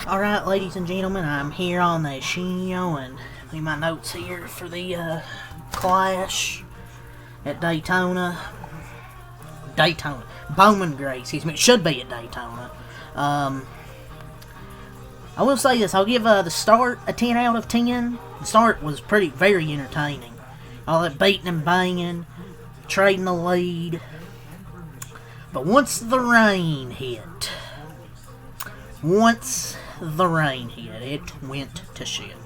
Alright, ladies and gentlemen, I'm here on the show, and leave my notes here for the clash at Daytona. Bowman Gray, excuse me. It should be at Daytona. I will say this, I'll give the start a 10 out of 10. The start was very entertaining. All that beating and banging, trading the lead. But once the rain hit, it went to shit.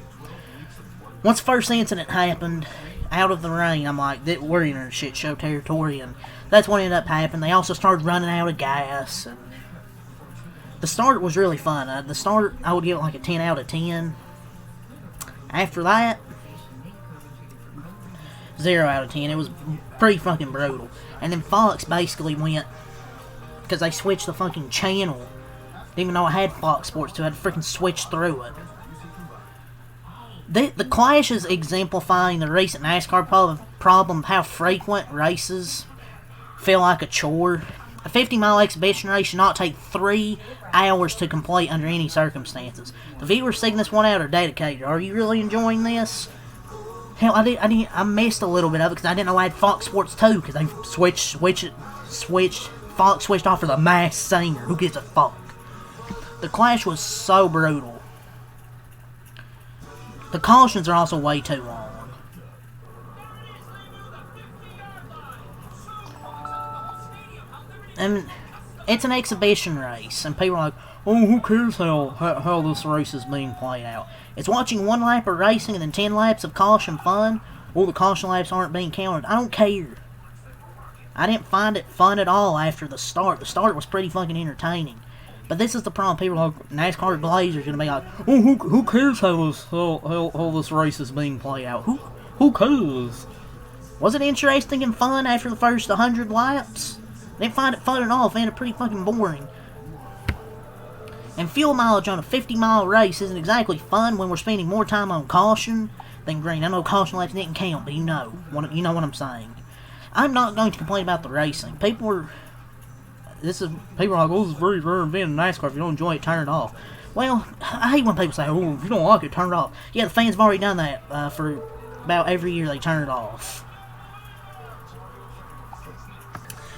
Once the first incident happened, out of the rain, I'm like, we're in a shit show territory, and that's what ended up happening. They also started running out of gas, and the start was really fun. The start, I would give it like a 10 out of 10. After that, 0 out of 10. It was pretty fucking brutal. And then Fox basically went, because they switched the fucking channel. Even though I had Fox Sports 2, I had to freaking switch through it. The clash is exemplifying the recent NASCAR problem of how frequent races feel like a chore. A 50-mile exhibition race should not take 3 hours to complete under any circumstances. The viewers seeking this one out are dedicated. Are you really enjoying this? Hell, I missed a little bit of it because I didn't know I had Fox Sports 2 because they switched. Fox switched off for the Masked Singer. Who gives a fuck? The clash was so brutal. The cautions are also way too long. And it's an exhibition race, and people are like, oh, who cares how this race is being played out? It's watching 1 lap of racing and then 10 laps of caution fun. Well, the caution laps aren't being counted. I don't care. I didn't find it fun at all after the start. The start was pretty fucking entertaining. But this is the problem. People are like, NASCAR Glazers are going to be like, oh, who cares how this race is being played out? Who cares? Was it interesting and fun after the first 100 laps? I didn't find it fun at all. I found it pretty fucking boring. And fuel mileage on a 50-mile race isn't exactly fun when we're spending more time on caution than green. I know caution laps didn't count, but you know what I'm saying. I'm not going to complain about the racing. People are like, oh, this is very rare event in NASCAR. If you don't enjoy it, turn it off. Well, I hate when people say, oh, if you don't like it, turn it off. Yeah, the fans have already done that for about every year they turn it off.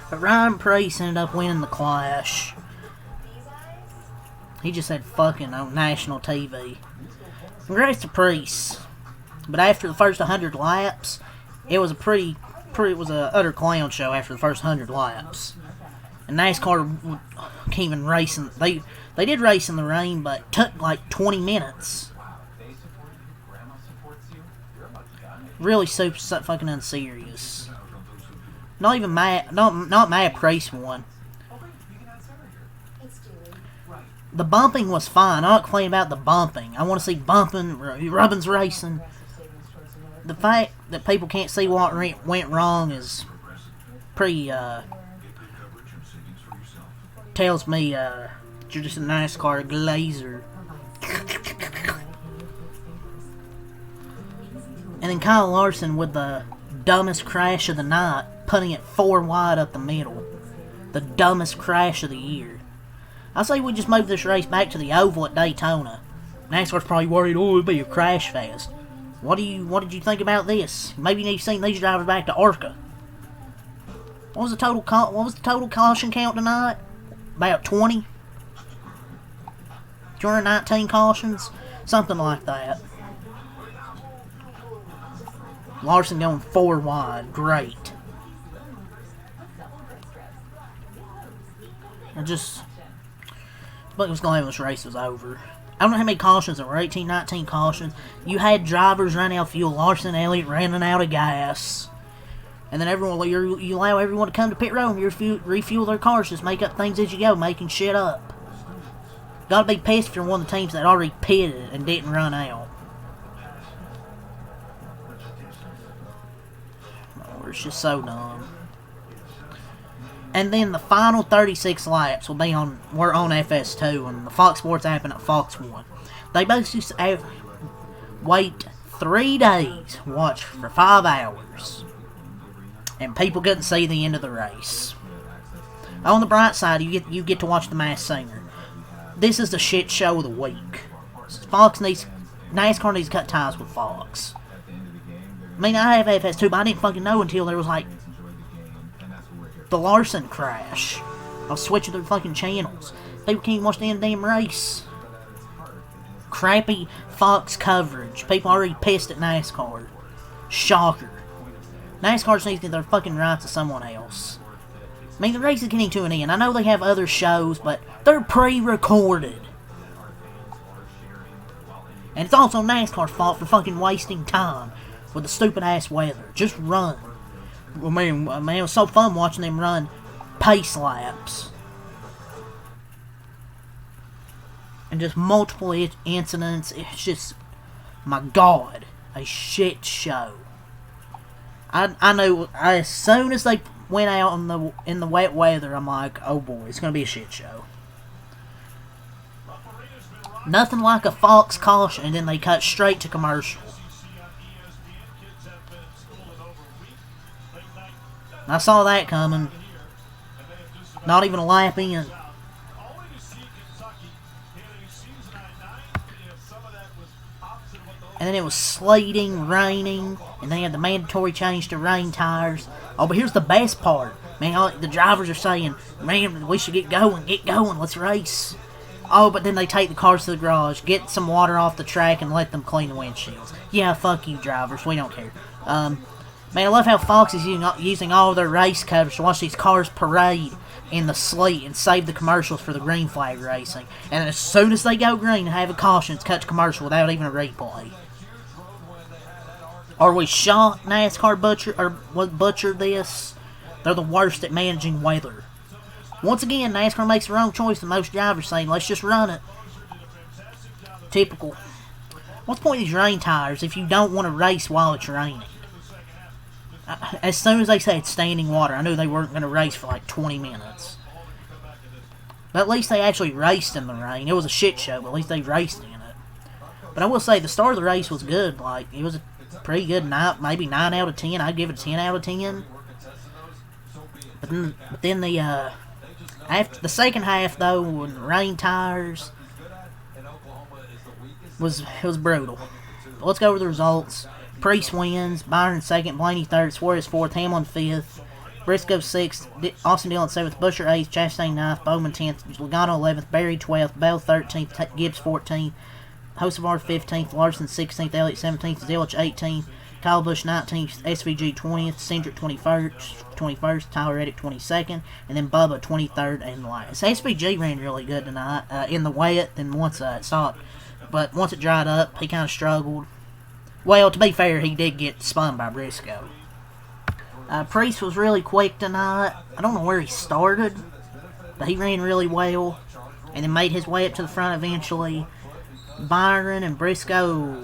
But Ryan Preece ended up winning the clash. He just said fucking on national TV. Congrats to Preece. But after the first 100 laps, it was a utter clown show after the first 100 laps. And NASCAR can't even race in, they did race in the rain, but it took like 20 minutes. Really super fucking unserious. Not even not Matt Preece won. The bumping was fine. I'm not complaining about the bumping. I want to see bumping, Robbins racing. The fact that people can't see what went wrong is pretty, tells me, you're just a NASCAR glazer. And then Kyle Larson with the dumbest crash of the night, putting it 4 wide up the middle. The dumbest crash of the year. I say we just move this race back to the oval at Daytona. NASCAR's probably worried, oh, it'll be a crash fest. What did you think about this? Maybe you need to send these drivers back to ARCA. What was the total caution count tonight? About 20? 219 cautions? Something like that. Larson going 4 wide. Great. But was glad when this race was over. I don't know how many cautions there were. 18, 19 cautions. You had drivers running out of fuel. Larson and Elliott running out of gas. And then you allow everyone to come to pit road and you refuel their cars. Just make up things as you go, making shit up. Gotta be pissed if you're one of the teams that already pitted and didn't run out. Oh, it's just so dumb. And then the final 36 laps were on FS2 and the Fox Sports app and at Fox 1. They basically wait 3 days, watch for 5 hours. And people couldn't see the end of the race. On the bright side, you get to watch the Masked Singer. This is the shit show of the week. NASCAR needs to cut ties with Fox. I mean, I have FS2, but I didn't fucking know until there was like the Larson crash. I was switching through fucking channels. People can't even watch the damn race. Crappy Fox coverage. People already pissed at NASCAR. Shocker. NASCAR just needs to get their fucking rights to someone else. I mean, the race is getting to an end. I know they have other shows, but they're pre-recorded. And it's also NASCAR's fault for fucking wasting time with the stupid-ass weather. Just run. I mean, it was so fun watching them run pace laps. And just multiple incidents. It's just, my God, a shit show. I know, as soon as they went out in the wet weather, I'm like, oh boy, it's gonna be a shit show. Nothing like a Fox caution, and then they cut straight to commercial. I saw that coming. Not even a lap in. And then it was sleeting, raining, and they had the mandatory change to rain tires. Oh, but here's the best part. Man, the drivers are saying, man, we should get going, let's race. Oh, but then they take the cars to the garage, get some water off the track, and let them clean the windshields. Yeah, fuck you, drivers, we don't care. Man, I love how Fox is using all of their race coverage to watch these cars parade in the sleet and save the commercials for the green flag racing. And as soon as they go green and have a caution, it's cut to commercial without even a replay. Are we shocked NASCAR butchered this? They're the worst at managing weather. Once again, NASCAR makes the wrong choice and most drivers saying, let's just run it. Typical. What's the point of these rain tires if you don't want to race while it's raining? As soon as they say it's standing water, I knew they weren't going to race for like 20 minutes. But at least they actually raced in the rain. It was a shit show, but at least they raced in it. But I will say, the start of the race was good. Like, it was a pretty good night, maybe 9 out of 10. I'd give it a 10 out of 10. But then after the second half, though, when the rain tires, it was brutal. But let's go over the results. Priest wins, Byron second, Blaney third, Suarez fourth, Hamlin fifth, Briscoe sixth, Austin Dillon seventh, Busher eighth, Chastain ninth, Bowman 10th, Logano 11th, Barry 12th, Bell 13th, Gibbs 14th, Hocevar 15th, Larson 16th, Elliott 17th, Zillich 18th, Kyle Busch 19th, SVG 20th, Cindric 21st, Tyler Reddick 22nd, and then Bubba 23rd and last. SVG ran really good tonight in the wet, then once it stopped, but once it dried up, he kind of struggled. Well, to be fair, he did get spun by Briscoe. Priest was really quick tonight. I don't know where he started, but he ran really well, and then made his way up to the front eventually. Byron and Briscoe...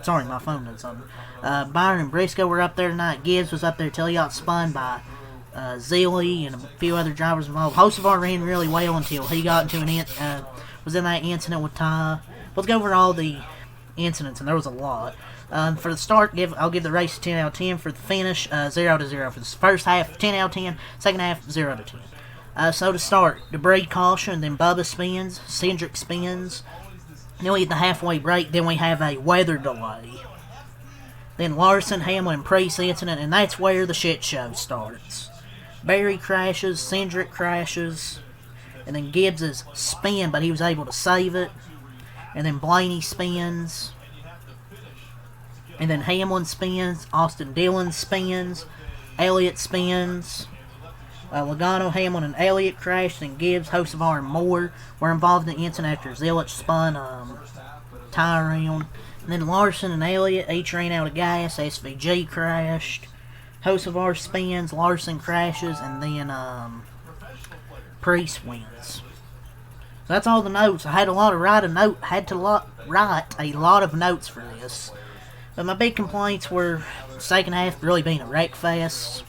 Sorry, my phone did something. Byron and Briscoe were up there tonight. Gibbs was up there till he got spun by Zealy and a few other drivers involved. Hocevar ran really well until he got into was in that incident with Ty. Let's go over all the incidents, and there was a lot. For the start, I'll give the race a 10 out of 10. For the finish, 0 to 0. For the first half, 10 out of 10. Second half, 0 to 10. So to start, debris caution, then Bubba spins, Cindric spins. Then we get the halfway break, then we have a weather delay. Then Larson, Hamlin, and Priest incident, and that's where the shit show starts. Barry crashes, Cindric crashes, and then Gibbs' spin, but he was able to save it. And then Blaney spins. And then Hamlin spins. Austin Dillon spins. Elliott spins. Logano, Hamlin, and Elliott crashed. And Gibbs, Hocevar, and Moore were involved in the incident after Zillich spun tie around. And then Larson and Elliott each ran out of gas. SVG crashed. Hocevar spins. Larson crashes. And then Priest wins. So that's all the notes. I had to write a lot of notes for this. But my big complaints were the second half really being a wreck fest,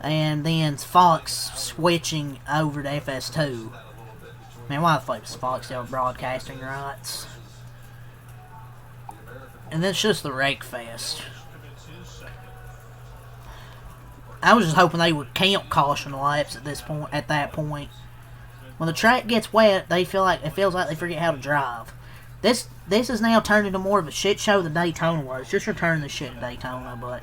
and then Fox switching over to FS2. Man, why the fuck does Fox have broadcasting rights? And then it's just the wreck fest. I was just hoping they would count caution laps at that point. When the track gets wet, it feels like they forget how to drive. This has now turned into more of a shit show than Daytona was. Just returning the shit to Daytona, but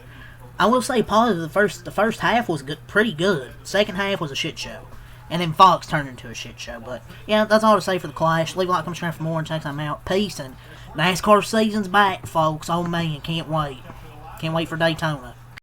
I will say positive. The first half was pretty good. Second half was a shit show, and then Fox turned into a shit show. But yeah, that's all to say for the Clash. Leave a like, comment, subscribe for more, and check them out. Peace, and NASCAR season's back, folks. Oh man, can't wait for Daytona.